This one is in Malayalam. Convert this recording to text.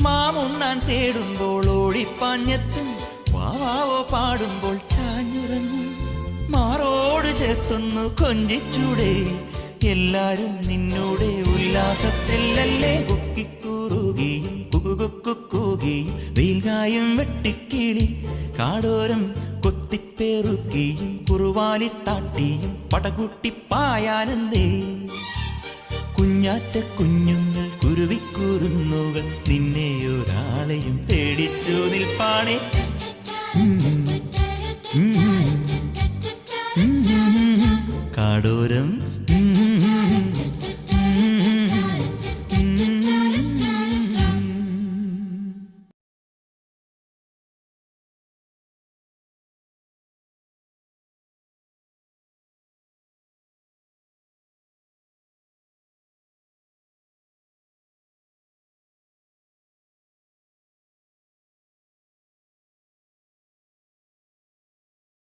മാമുണ്ണാൻ തേടുമ്പോൾ ഓടിപ്പാഞ്ഞെത്തും, വാവാവോ പാടുമ്പോൾ ചാഞ്ഞുറങ്ങും. മാറോട് ചേർത്തൊന്നു കൊഞ്ചിച്ചൂടെ, എല്ലാരും നിന്നോടെ ഉല്ലാസത്തിലല്ലേ. കുക്കിക്കൂറുകയും കുകുകുക്കുകയും വെയിൽകായും വെട്ടിക്കിളി കാടോരം കൊത്തിപ്പേറുകയും കുറുവാലിത്താട്ടിയും പടകൂട്ടിപ്പായാനന്തേ. കുഞ്ഞാറ്റ കുഞ്ഞുങ്ങൾ കുരുവിക്കൂറുന്നുകൾ നിന്നെ ഒരാളെയും പേടിച്ചു നിൽപ്പാണേ.